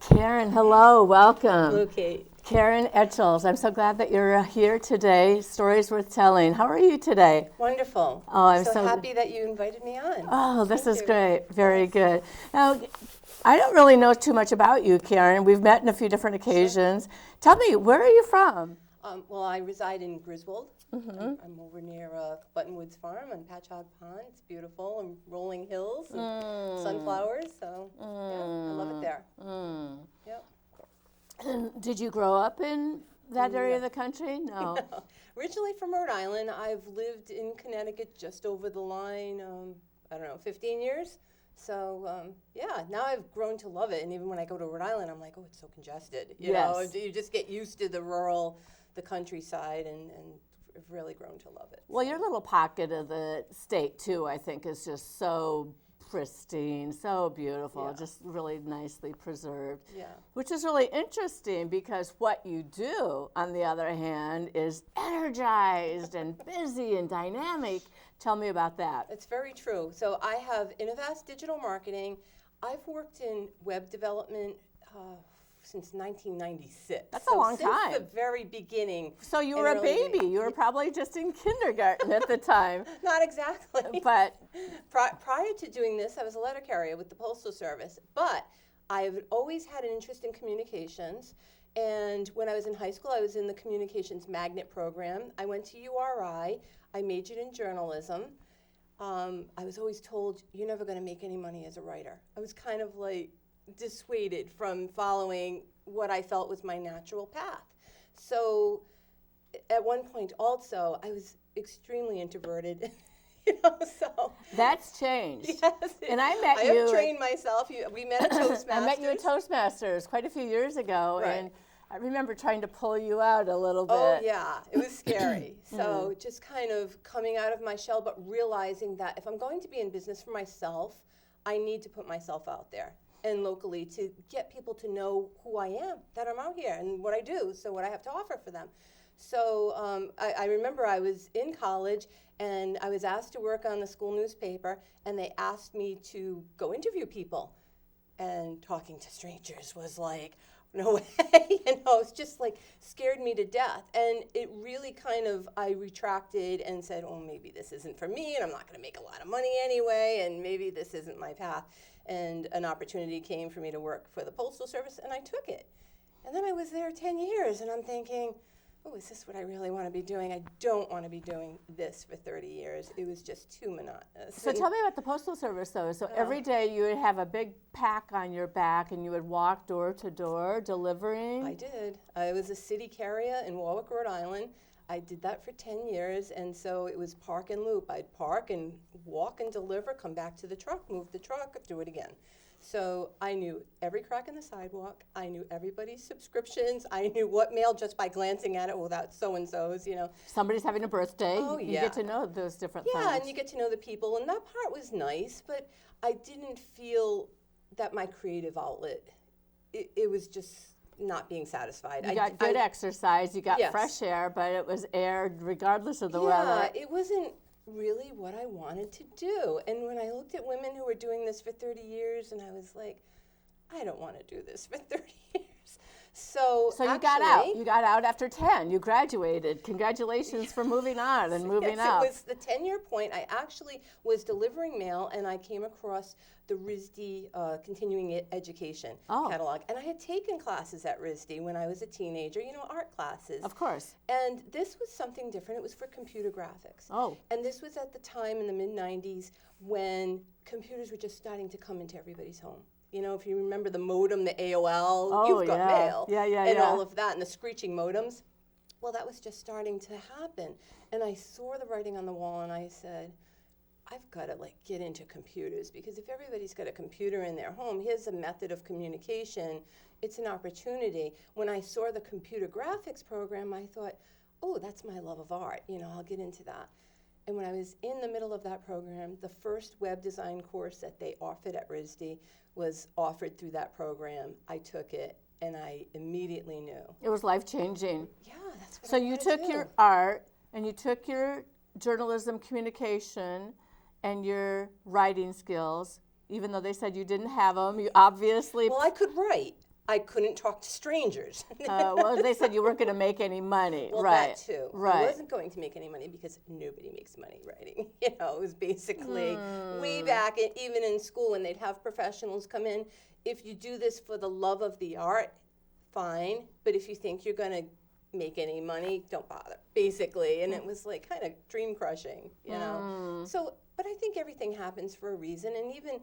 Karen, hello, welcome. Hello, Kate. Karen Etchels, I'm so glad that you're here today. Stories Worth Telling. How are you today? Wonderful. Oh, I'm so so happy that you invited me on. Oh, this Thank is you. great. Very good. Now, I don't really know too much about you, Karen. We've met on a few different occasions. Tell me, where are you from? Well, I reside in Griswold. I'm over near Buttonwoods Farm on Patchogue Pond. It's beautiful and rolling hills and sunflowers. So, yeah, I love it there. Yep. Did you grow up in that area of the country? No. No. Originally from Rhode Island. I've lived in Connecticut just over the line, 15 years. So, yeah, now I've grown to love it. And even when I go to Rhode Island, I'm like, oh, it's so congested. You know, you just get used to the countryside, and I've really grown to love it. Well, your little pocket of the state, too, I think is just so pristine, so beautiful, just really nicely preserved. Yeah. Which is really interesting because what you do, on the other hand, is energized and busy and dynamic. Tell me about that. It's very true. So I have Innovast Digital Marketing. I've worked in web development since 1996. That's a long time. Since the very beginning. So you were a baby. You were probably just in kindergarten at the time. Not exactly. But prior to doing this, I was a letter carrier with the Postal Service. But I've always had an interest in communications. And when I was in high school, I was in the communications magnet program. I went to URI. I majored in journalism. I was always told, you're never going to make any money as a writer. I was kind of like dissuaded from following what I felt was my natural path. So at one point also, I was extremely introverted. So that's changed. Yes, and I met you. I have trained myself. We met at Toastmasters. I met you at Toastmasters quite a few years ago, right. And I remember trying to pull you out a little bit. Oh yeah, it was scary. So just kind of coming out of my shell, but realizing that if I'm going to be in business for myself, I need to put myself out there and locally to get people to know who I am, that I'm out here and what I do, so what I have to offer for them. So I remember I was in college and I was asked to work on the school newspaper, and they asked me to go interview people. And talking to strangers was like, no way, it's just like scared me to death. And it really I retracted and said, oh, maybe this isn't for me, and I'm not gonna make a lot of money anyway, and maybe this isn't my path. And an opportunity came for me to work for the Postal Service, and I took it. And then I was there 10 years, and I'm thinking, oh, is this what I really want to be doing? I don't want to be doing this for 30 years. It was just too monotonous. So tell me about the Postal Service, though. So every day you would have a big pack on your back, and you would walk door to door delivering? I did. I was a city carrier in Warwick, Rhode Island. I did that for 10 years, and so it was park and loop. I'd park and walk and deliver, come back to the truck, move the truck, do it again. So I knew every crack in the sidewalk. I knew everybody's subscriptions. I knew what mail just by glancing at it without so-and-so's, Somebody's having a birthday. Oh, yeah. You get to know those different things. Yeah, and you get to know the people, and that part was nice, but I didn't feel that my creative outlet, it was just not being satisfied. You got good exercise, you got fresh air, but it was air regardless of the weather. Yeah, it wasn't really what I wanted to do. And when I looked at women who were doing this for 30 years, and I was like, I don't want to do this for 30 years. So you got out. You got out after 10. You graduated. Congratulations for moving on and moving up. It was the 10-year point. I actually was delivering mail, and I came across the RISD continuing education catalog. And I had taken classes at RISD when I was a teenager, art classes. Of course. And this was something different. It was for computer graphics. Oh. And this was at the time in the mid-90s when computers were just starting to come into everybody's home. If you remember the modem, the AOL, you've got mail, and all of that, and the screeching modems. Well, that was just starting to happen. And I saw the writing on the wall, and I said, I've got to get into computers, because if everybody's got a computer in their home, here's a method of communication. It's an opportunity. When I saw the computer graphics program, I thought, oh, that's my love of art. I'll get into that. And when I was in the middle of that program, the first web design course that they offered at RISD was offered through that program. I took it, and I immediately knew. It was life-changing. Yeah, that's what So I you wanted took to do. your art, and you took your journalism communication, and your writing skills, even though they said you didn't have them. You obviously... Well, I could write. I couldn't talk to strangers. Well, they said you weren't going to make any money. Well, right. that too. Right. I wasn't going to make any money because nobody makes money writing. It was basically way back, even in school when they'd have professionals come in. If you do this for the love of the art, fine. But if you think you're going to make any money, don't bother, basically. And it was like kind of dream crushing, you know. So, but I think everything happens for a reason. And even,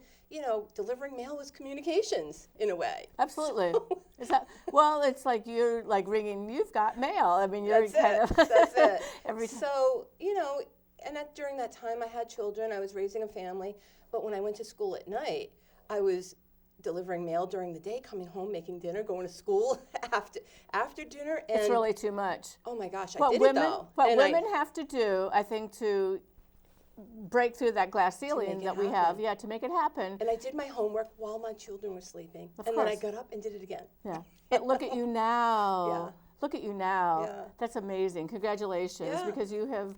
delivering mail was communications in a way. Absolutely. Is that, well, it's like you're like ringing, you've got mail. I mean, you're That's it. Every time. So, and during that time I had children, I was raising a family, but when I went to school at night, I was delivering mail during the day, coming home, making dinner, going to school after dinner. And it's really too much. Oh my gosh, What I did women, it though. What And women have to do, I think, to break through that glass ceiling that we have, to make it happen. And I did my homework while my children were sleeping. Of and course. then I got up and did it again. Yeah. But look at you now. Yeah. Look at you now. Yeah. That's amazing. Congratulations, Yeah. because you have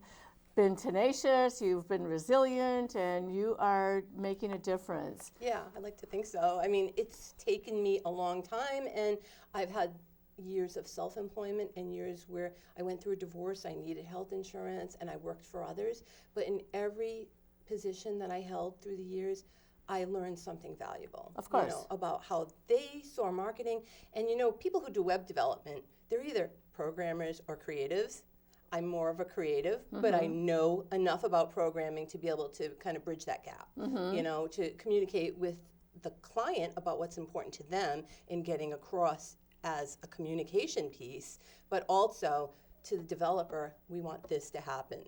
been tenacious, you've been resilient, and you are making a difference. Yeah, I like to think so. I mean, it's taken me a long time, and I've had years of self-employment and years where I went through a divorce, I needed health insurance, and I worked for others. But in every position that I held through the years, I learned something valuable. Of course. About how they saw marketing. And people who do web development, they're either programmers or creatives. I'm more of a creative, but I know enough about programming to be able to kind of bridge that gap, to communicate with the client about what's important to them in getting across as a communication piece, but also to the developer, we want this to happen.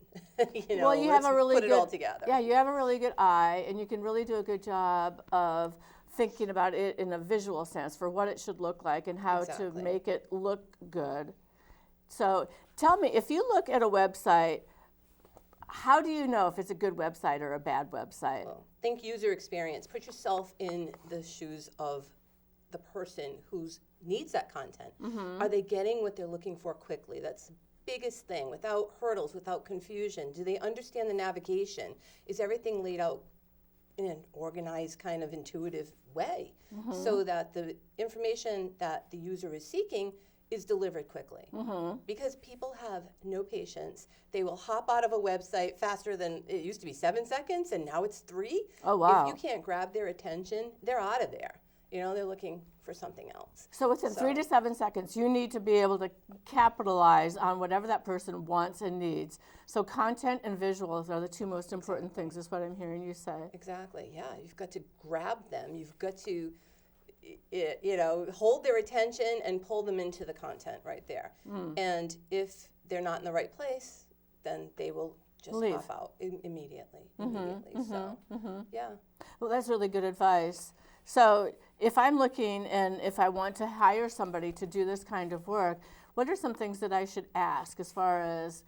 Well, you have a really put it all together. Yeah, you have a really good eye, and you can really do a good job of thinking about it in a visual sense for what it should look like and how to make it look good. So tell me, if you look at a website, how do you know if it's a good website or a bad website? Well, think user experience. Put yourself in the shoes of the person who needs that content. Are they getting what they're looking for quickly? That's the biggest thing, without hurdles, without confusion. Do they understand the navigation? Is everything laid out in an organized, kind of intuitive way so that the information that the user is seeking is delivered quickly? Because people have no patience. They will hop out of a website faster than it used to be 7 seconds, and now it's 3. Oh, wow. If you can't grab their attention, they're out of there. They're looking for something else. So within 3 to 7 seconds, you need to be able to capitalize on whatever that person wants and needs. So content and visuals are the two most important things, is what I'm hearing you say. Exactly, yeah. You've got to grab them. You've got to, hold their attention and pull them into the content right there. And if they're not in the right place, then they will just hop out immediately. So, yeah. Well, that's really good advice. So if I'm looking and if I want to hire somebody to do this kind of work, what are some things that I should ask as far as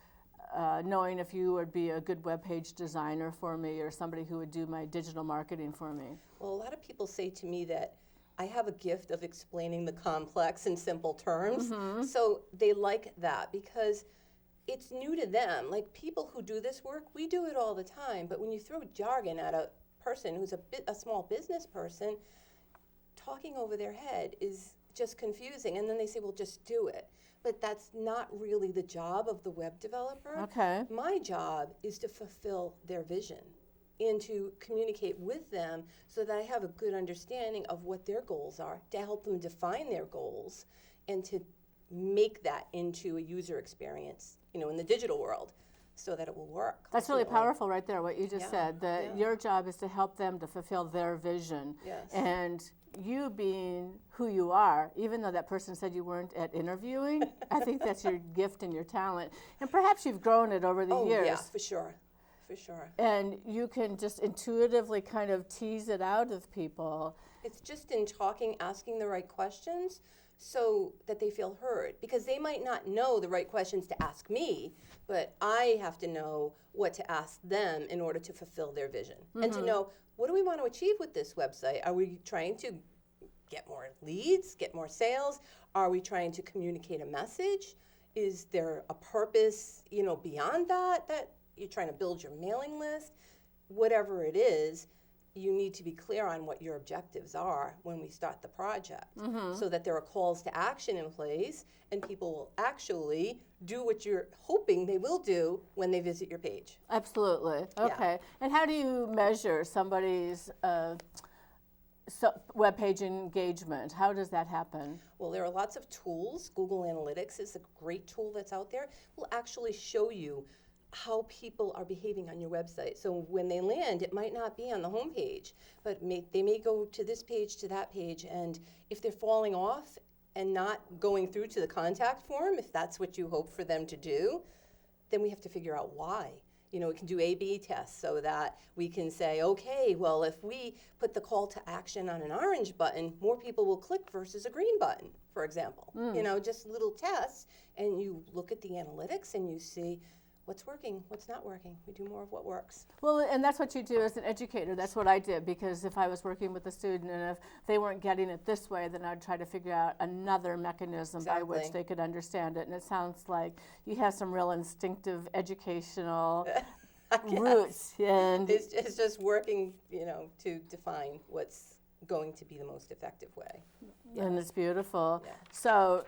knowing if you would be a good web page designer for me or somebody who would do my digital marketing for me? Well, a lot of people say to me that I have a gift of explaining the complex in simple terms. So they like that because it's new to them. Like people who do this work, we do it all the time. But when you throw jargon at a person who's a small business person, talking over their head is just confusing. And then they say, well, just do it. But that's not really the job of the web developer. Okay. My job is to fulfill their vision and to communicate with them so that I have a good understanding of what their goals are, to help them define their goals and to make that into a user experience, in the digital world, so that it will work. That's really powerful right there, what you just Yeah, said, that your job is to help them to fulfill their vision. Yes. And you being who you are, even though that person said you weren't at interviewing, I think that's your gift and your talent. And perhaps you've grown it over the years. Oh, yeah, for sure. For sure. And you can just intuitively kind of tease it out of people. It's just in talking, asking the right questions so that they feel heard. Because they might not know the right questions to ask me, but I have to know what to ask them in order to fulfill their vision. And to know, what do we want to achieve with this website? Are we trying to get more leads, get more sales? Are we trying to communicate a message? Is there a purpose, beyond that you're trying to build your mailing list? Whatever it is, you need to be clear on what your objectives are when we start the project, so that there are calls to action in place and people will actually do what you're hoping they will do when they visit your page. Absolutely. Okay. And how do you measure somebody's web page engagement? How does that happen? Well, there are lots of tools. Google Analytics is a great tool that's out there. It will actually show you how people are behaving on your website. So when they land, it might not be on the home page, but they may go to this page, to that page, and if they're falling off and not going through to the contact form, if that's what you hope for them to do, then we have to figure out why. You know, we can do A/B tests so that we can say, okay, well, if we put the call to action on an orange button, more people will click versus a green button, for example. You know, just little tests, and you look at the analytics and you see what's working, what's not working. We do more of what works. Well, and that's what you do as an educator. That's what I did, because if I was working with a student and if they weren't getting it this way, then I'd try to figure out another mechanism by which they could understand it. And it sounds like you have some real instinctive educational roots. And it's just working, you know, to define what's going to be the most effective way. And it's beautiful. Yeah. So,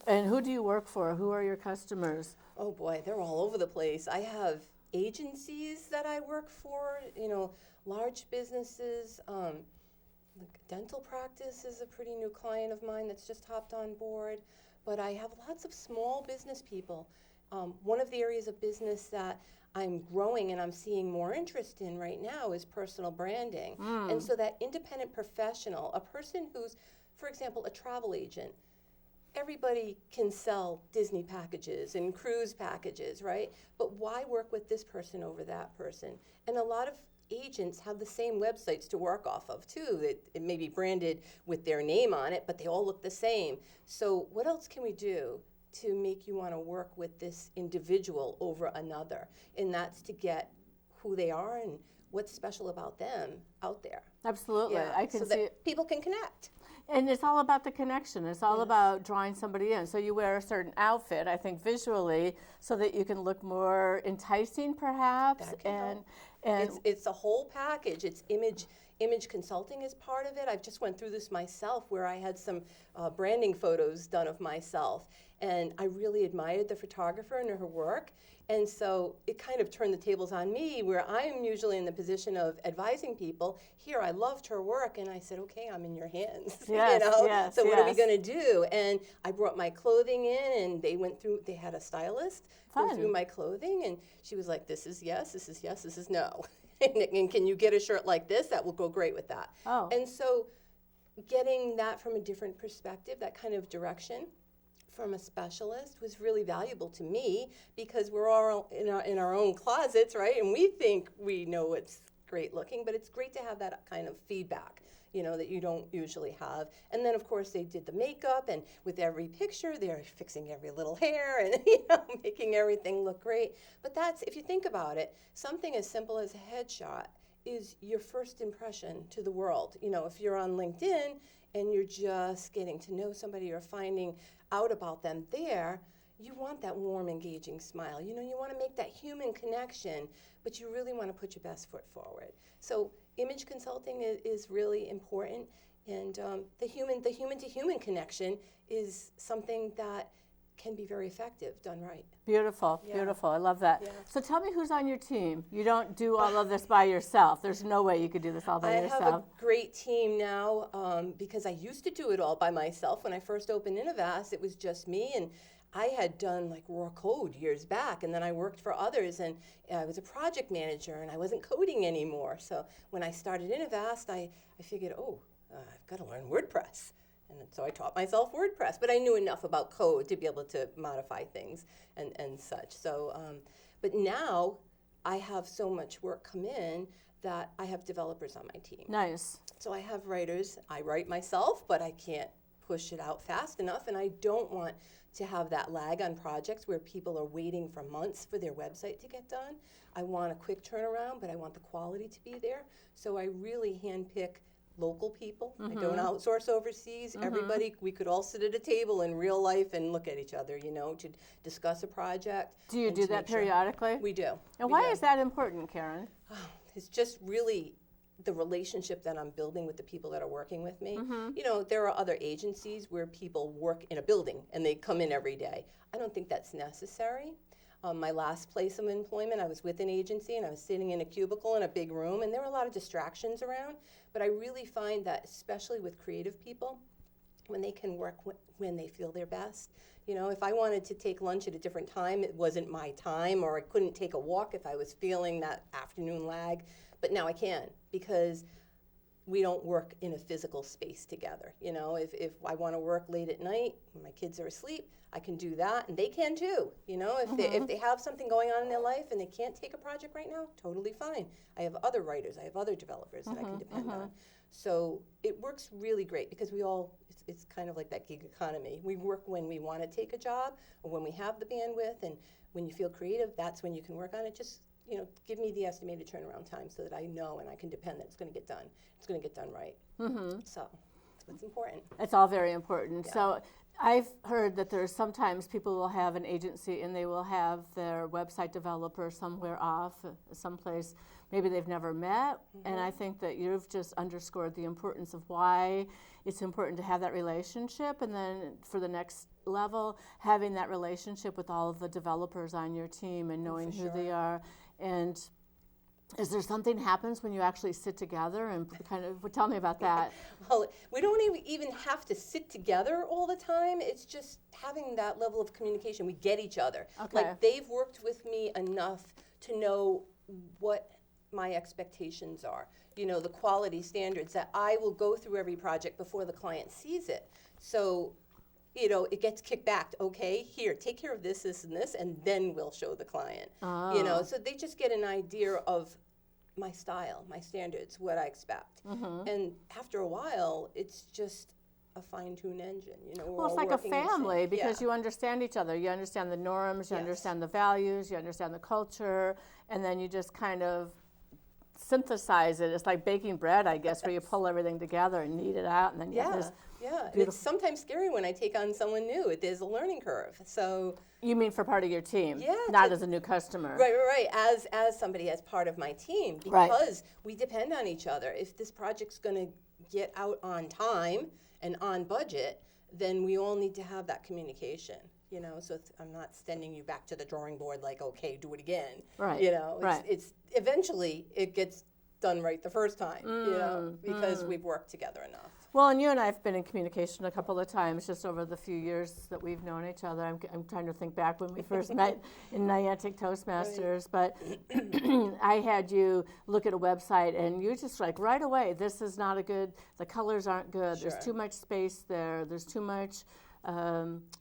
and who do you work for? Who are your customers? Oh boy, they're all over the place. I have agencies that I work for, you know, large businesses. Dental practice is a pretty new client of mine that's just hopped on board. But I have lots of small business people. One of the areas of business that I'm growing and I'm seeing more interest in right now is personal branding. And so that independent professional, a person who's, for example, a travel agent, everybody can sell Disney packages and cruise packages, right? But why work with this person over that person? And a lot of agents have the same websites to work off of too. It may be branded with their name on it, but they all look the same. So what else can we do to make you want to work with this individual over another? And that's to get who they are and what's special about them out there. Absolutely. I can so see that people can connect. And it's all about the connection. It's all about drawing somebody in. So you wear a certain outfit, I think, visually, so that you can look more enticing, perhaps. And it's a whole package. It's image consulting is part of it. I've just went through this myself, where I had some branding photos done of myself, and I really admired the photographer and her work. And so it kind of turned the tables on me, where I'm usually in the position of advising people. Here, I loved her work, and I said, okay, I'm in your hands. Yes, you know? yes, so what are we going to do? And I brought my clothing in, and they went through. They had a stylist go through my clothing, and she was like, this is yes, this is yes, this is no. And can you get a shirt like this? That will go great with that. Oh. And so getting that from a different perspective, that kind of direction from a specialist, was really valuable to me, because we're all in our own closets, right? And we think we know what's great looking, but it's great to have that kind of feedback, you know, that you don't usually have. And then, of course, they did the makeup, and with every picture, they're fixing every little hair and, you know, making everything look great. But that's, if you think about it, something as simple as a headshot is your first impression to the world. You know, if you're on LinkedIn and you're just getting to know somebody or finding out about them there, you want that warm, engaging smile. You know, you want to make that human connection, but you really want to put your best foot forward. So image consulting is really important, and the human to human connection is something that can be very effective, done right. Beautiful, beautiful. I love that. Yeah. So tell me who's on your team. You don't do all of this by yourself. There's no way you could do this all by yourself. I have a great team now, because I used to do it all by myself. When I first opened Innovast, it was just me, and I had done like raw code years back, and then I worked for others, and I was a project manager, and I wasn't coding anymore. So when I started Innovast, I figured, I've got to learn WordPress. And so I taught myself WordPress, but I knew enough about code to be able to modify things and such. So, but now I have so much work come in that I have developers on my team. Nice. So I have writers. I write myself, but I can't push it out fast enough, and I don't want to have that lag on projects where people are waiting for months for their website to get done. I want a quick turnaround, but I want the quality to be there. So I really handpick local people. I don't outsource overseas. Everybody, we could all sit at a table in real life and look at each other, you know, to discuss a project. Do you do that periodically? We do. And why is that important, Karen? It's just really the relationship that I'm building with the people that are working with me. You know, there are other agencies where people work in a building and they come in every day. I don't think that's necessary. My last place of employment, I was with an agency and I was sitting in a cubicle in a big room, and there were a lot of distractions around. But I really find that, especially with creative people, when they can work when they feel their best. You know, if I wanted to take lunch at a different time, it wasn't my time, or I couldn't take a walk if I was feeling that afternoon lag. But now I can, because we don't work in a physical space together. You know, if I want to work late at night when my kids are asleep, I can do that, and they can too. You know, if they have something going on in their life and they can't take a project right now, totally fine. I have other writers, I have other developers that I can depend on. So it works really great, because we all, it's kind of like that gig economy. We work when we want to take a job, or when we have the bandwidth, and when you feel creative, that's when you can work on it. Just, you know, give me the estimated turnaround time so that I know and I can depend that it's going to get done. It's going to get done right. So that's what's important. It's all very important. Yeah. So I've heard that there's sometimes people will have an agency and they will have their website developer somewhere off, someplace maybe they've never met. And I think that you've just underscored the importance of why it's important to have that relationship, and then for the next level, having that relationship with all of the developers on your team and knowing who they are. And is there something happens when you actually sit together and kind of, tell me about that. Well, we don't even have to sit together all the time. It's just having that level of communication. We get each other. Okay. Like, they've worked with me enough to know what my expectations are. You know, the quality standards that I will go through every project before the client sees it. So, you know, it gets kicked back. Okay, here, take care of this, this, and this, and then we'll show the client. You know, so they just get an idea of my style, my standards, what I expect. And after a while, it's just a fine-tuned engine. You know, well, it's like a family, because you understand each other. You understand the norms, you understand the values, you understand the culture, and then you just kind of synthesize it. It's like baking bread, I guess, where you pull everything together and knead it out, and then you have this It's sometimes scary when I take on someone new. There's a learning curve. So you mean for part of your team, yeah, not as a new customer. Right. As somebody, as part of my team, because we depend on each other. If this project's going to get out on time and on budget, then we all need to have that communication. You know, so I'm not sending you back to the drawing board like, okay, do it again. Right. You know, it's eventually it gets done right the first time. You know, because we've worked together enough. Well, and you and I have been in communication a couple of times just over the few years that we've known each other. I'm trying to think back when we first met in Niantic Toastmasters, but I had you look at a website and you just like right away, this is not a good, the colors aren't good, there's too much space there, there's too much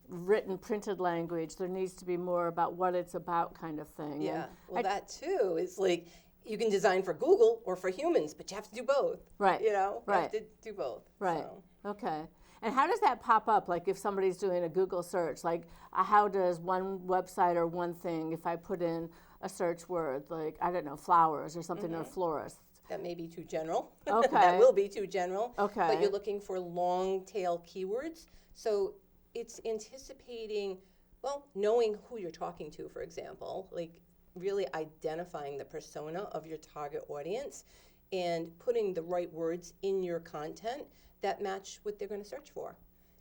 written, printed language, there needs to be more about what it's about kind of thing. Yeah, well that too is like, you can design for Google or for humans, but you have to do both. Right. You know, you have to do both. Right. So. Okay. And how does that pop up? Like if somebody's doing a Google search, like how does one website or one thing, if I put in a search word, like, I don't know, flowers or something, or florists? That may be too general. Okay. That will be too general. Okay. But you're looking for long tail keywords. So it's anticipating, well, knowing who you're talking to, for example, like really identifying the persona of your target audience and putting the right words in your content that match what they're going to search for.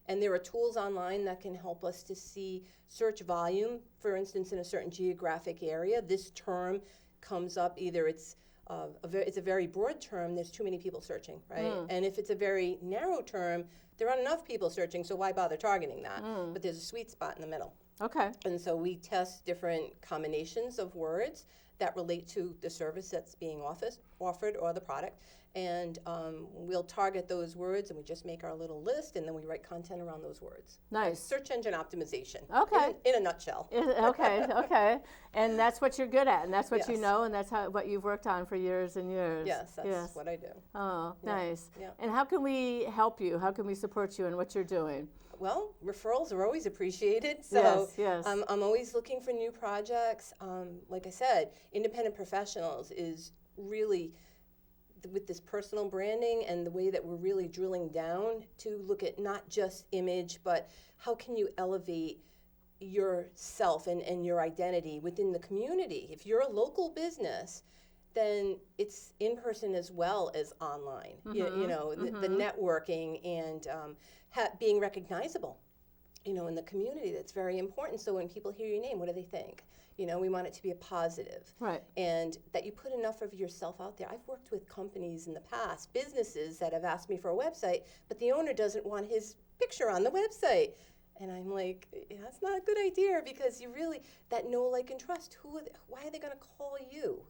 And there are tools online that can help us to see search volume. For instance, in a certain geographic area, this term comes up, either it's a very broad term, there's too many people searching, right? And if it's a very narrow term, there aren't enough people searching, so why bother targeting that? But there's a sweet spot in the middle. Okay. And so we test different combinations of words that relate to the service that's being offered or the product. And we'll target those words, and we just make our little list, and then we write content around those words. Nice. Search engine optimization. Okay. In a nutshell. Okay. And that's what you're good at, and that's what you know, and that's what you've worked on for years and years. Yes, that's what I do. Oh, nice. Yeah. And how can we help you? How can we support you in what you're doing? Well, referrals are always appreciated. So yes. I'm always looking for new projects. Like I said, independent professionals is really, with this personal branding and the way that we're really drilling down to look at not just image, but how can you elevate yourself and your identity within the community. If you're a local business, then it's in person as well as online. The networking and being recognizable, in the community. That's very important. So when people hear your name, what do they think? We want it to be a positive. Right. And that you put enough of yourself out there. I've worked with companies in the past, businesses that have asked me for a website, but the owner doesn't want his picture on the website. And I'm like, that's not a good idea, because you really, that know, like, and trust, why are they going to call you,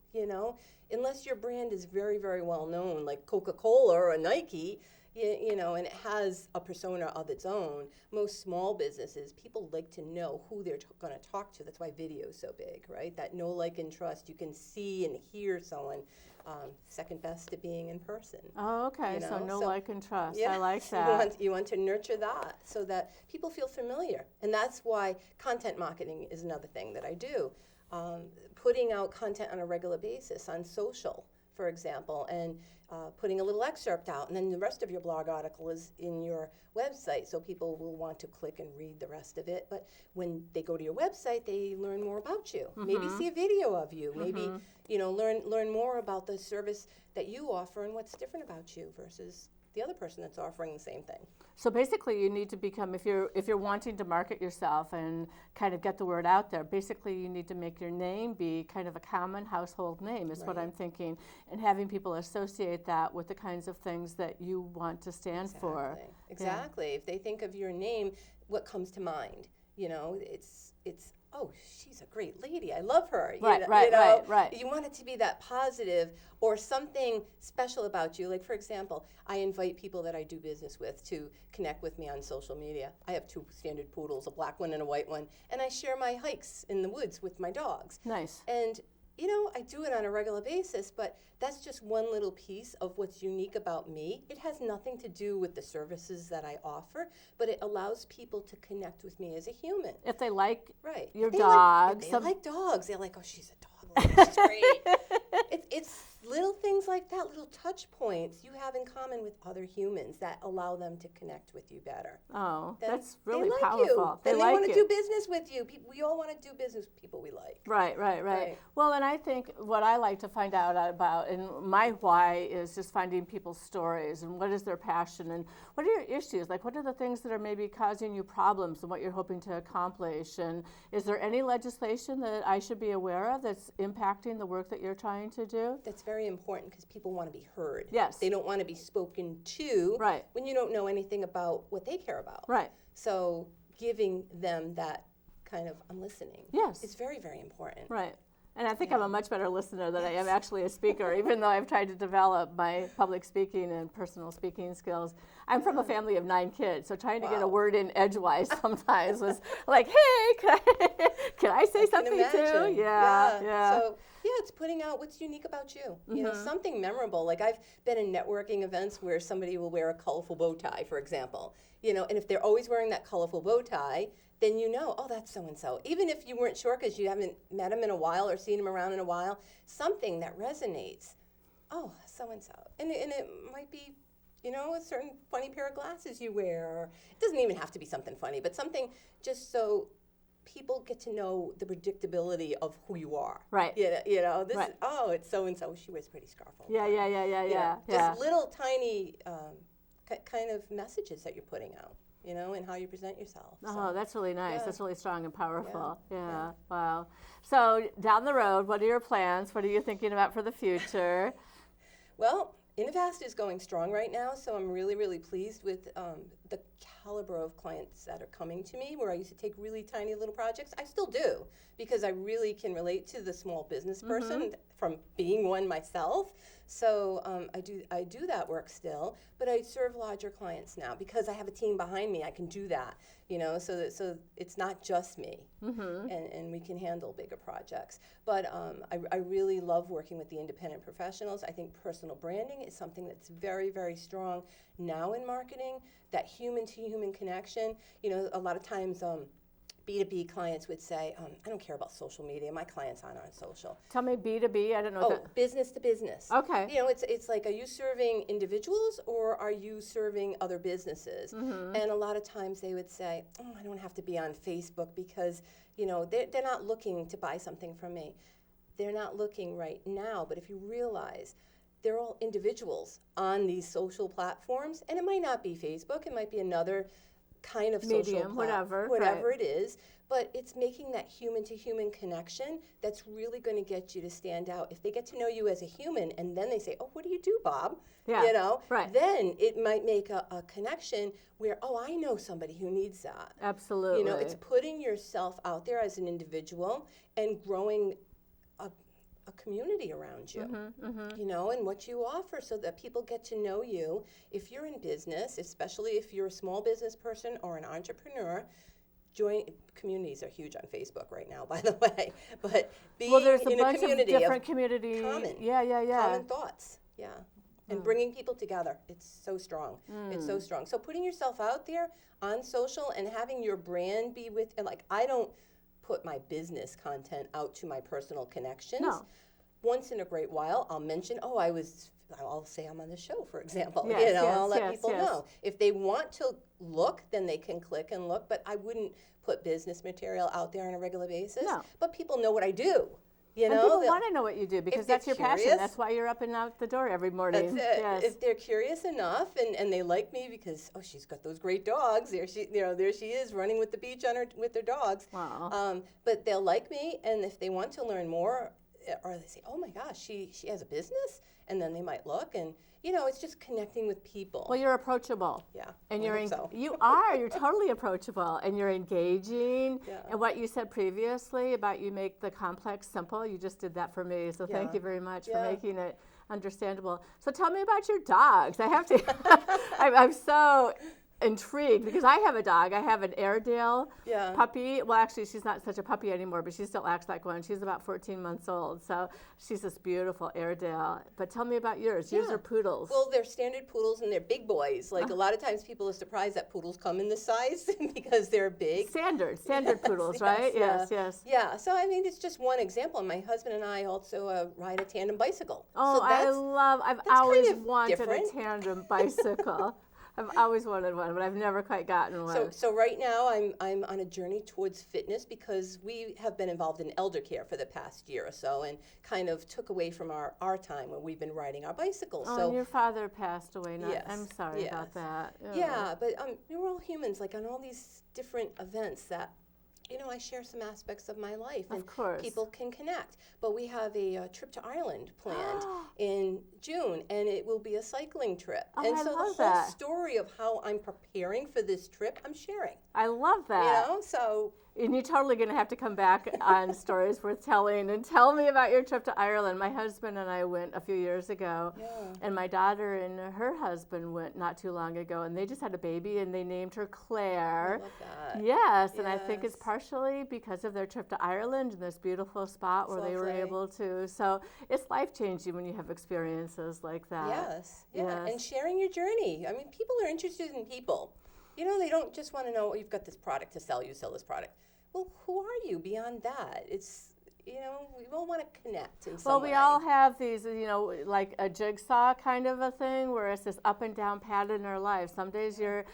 Unless your brand is very, very well known, like Coca-Cola or a Nike, and it has a persona of its own. Most small businesses, people like to know who they're going to talk to. That's why video is so big, right? That know, like, and trust. You can see and hear someone. Second best to being in person. Oh, okay. So know, like, and trust. Yeah. I like that. You want to nurture that so that people feel familiar. And that's why content marketing is another thing that I do. Putting out content on a regular basis on social, for example, and putting a little excerpt out, and then the rest of your blog article is in your website, so people will want to click and read the rest of it. But when they go to your website, they learn more about you. Maybe see a video of you. Maybe learn more about the service that you offer and what's different about you versus the other person that's offering the same thing. So basically, you need to become, if you're wanting to market yourself and kind of get the word out there, basically you need to make your name be kind of a common household name, is what I'm thinking, and having people associate that with the kinds of things that you want to stand for. Exactly. Yeah. If they think of your name, what comes to mind? It's oh, she's a great lady. I love her. Right. You want it to be that positive or something special about you. Like, for example, I invite people that I do business with to connect with me on social media. I have 2 standard poodles, a black one and a white one, and I share my hikes in the woods with my dogs. Nice. And I do it on a regular basis, but that's just one little piece of what's unique about me. It has nothing to do with the services that I offer, but it allows people to connect with me as a human. If they like your if they dogs. If they like dogs, they're like, oh, she's a dog lady, she's great. It's little things like that, little touch points you have in common with other humans that allow them to connect with you better. Oh, that's really they like powerful. You. They like want to do business with you. We all want to do business with people we like. Right. Well, and I think what I like to find out about, and my why is just finding people's stories and what is their passion and what are your issues, like what are the things that are maybe causing you problems and what you're hoping to accomplish, and is there any legislation that I should be aware of that's impacting the work that you're trying to do? That's very important because people want to be heard. Yes. They don't want to be spoken to when you don't know anything about what they care about. Right. So giving them that kind of I'm listening is very, very important. Right. And I think I'm a much better listener than I am actually a speaker, even though I've tried to develop my public speaking and personal speaking skills. I'm from a family of 9 kids, so trying to get a word in edgewise sometimes was like, hey, can I say something too? Yeah. So, it's putting out what's unique about you. Something memorable. Like I've been in networking events where somebody will wear a colorful bow tie, for example. And if they're always wearing that colorful bow tie, then oh, that's so-and-so. Even if you weren't sure because you haven't met him in a while or seen him around in a while, something that resonates. Oh, so-and-so. And it might be, a certain funny pair of glasses you wear. Or it doesn't even have to be something funny, but something just so people get to know the predictability of who you are. Right. This is, oh, it's so-and-so. She wears a pretty scarf all the time. Yeah. Just little tiny kind of messages that you're putting out. And how you present yourself. Oh, that's really nice. Yeah. That's really strong and powerful. Yeah. Wow. So down the road, what are your plans? What are you thinking about for the future? Well, Innovast is going strong right now, so I'm really, really pleased with the caliber of clients that are coming to me, where I used to take really tiny little projects. I still do, because I really can relate to the small business person from being one myself. So I do that work still, but I serve larger clients now because I have a team behind me. I can do that, so it's not just me, and we can handle bigger projects. But I really love working with the independent professionals. I think personal branding is something that's very, very strong now in marketing, that human-to-human connection. A lot of times B2B clients would say, I don't care about social media. My clients aren't on social. Tell me B2B. I don't know. Business to business. Okay. It's like, are you serving individuals or are you serving other businesses? And a lot of times they would say, I don't have to be on Facebook because, they're not looking to buy something from me. they're not looking right now, but if you realize they're all individuals on these social platforms, and it might not be Facebook, it might be another kind of medium, social whatever it is, but it's making that human-to-human connection that's really going to get you to stand out. If they get to know you as a human, and then they say, "Oh, what do you do, Bob?" Yeah, you know, right. Then it might make a connection where, "Oh, I know somebody who needs that." Absolutely. You know, it's putting yourself out there as an individual and growing a community around you, you know, and what you offer so that people get to know you. If you're in business, especially if you're a small business person or an entrepreneur, communities are huge on Facebook right now, by the way. But being there's a in bunch a community of different communities. common thoughts, and bringing people together. It's so strong. It's so strong. So putting yourself out there on social and having your brand be with, and like, I don't put my business content out to my personal connections. No. Once in a great while, I'll mention, I'll say I'm on the show, for example. Yes, I'll let people know. If they want to look, then they can click and look, but I wouldn't put business material out there on a regular basis. No. But people know what I do. And people want to know what you do because that's your passion. That's why you're up and out the door every morning. That's it. Yes. If they're curious enough and they like me because, she's got those great dogs. There she is running with the beach with her dogs. Wow. But they'll like me, and if they want to learn more, or they say, "Oh my gosh, she has a business," and then they might look, and it's just connecting with people. Well, you're approachable. Yeah. And so. You are. You're totally approachable, and you're engaging. Yeah. And what you said previously about you make the complex simple, you just did that for me. So thank you very much for making it understandable. So tell me about your dogs. I have to. I'm so intrigued because I have a dog. I have an Airedale puppy. Well, actually, she's not such a puppy anymore, but she still acts like one. She's about 14 months old. So she's this beautiful Airedale. But tell me about yours. Yours are poodles. Well, they're standard poodles and they're big boys. Like a lot of times people are surprised that poodles come in this size because they're big. Standard poodles, right? Yes. Yeah, so I mean, it's just one example. My husband and I also ride a tandem bicycle. Oh, so I've always wanted different. a tandem bicycle. I've always wanted one, but I've never quite gotten one. So right now I'm on a journey towards fitness because we have been involved in elder care for the past year or so and kind of took away from our time when we've been riding our bicycles. Oh, so and your father passed away. Yes, I'm sorry about that. Yeah, but we're all humans, like on all these different events that I share some aspects of my life, and people can connect. But we have a trip to Ireland planned in June, and it will be a cycling trip. Oh, and I so love the whole that. story of how I'm preparing for this trip, I'm sharing. I love that. So. And you're totally going to have to come back on Stories Worth Telling and tell me about your trip to Ireland. My husband and I went a few years ago, and my daughter and her husband went not too long ago, and they just had a baby, and they named her Claire. I love that. Yes, and I think it's partially because of their trip to Ireland and this beautiful spot where they were able to. So it's life-changing when you have experiences like that. Yes, and sharing your journey. I mean, people are interested in people. They don't just want to know, you've got this product to sell, you sell this product. Well, who are you beyond that? It's, we all want to connect in some way. Well, we all have these, like a jigsaw kind of a thing where it's this up and down pattern in our lives. Some days you're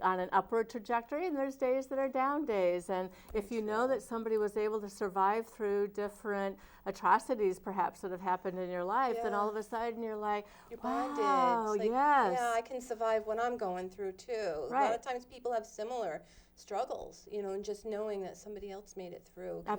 on an upward trajectory, and there's days that are down days. And if you know that somebody was able to survive through different atrocities perhaps that have happened in your life, then all of a sudden you're like, you're bonded. Wow, like, yes. Yeah, I can survive what I'm going through too. Right. A lot of times people have similar struggles, and just knowing that somebody else made it through can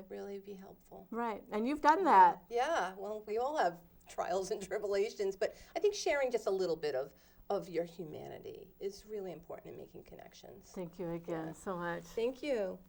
really be helpful. Right, and you've done that. Yeah, well, we all have trials and tribulations, but I think sharing just a little bit of your humanity is really important in making connections. Thank you again so much. Thank you.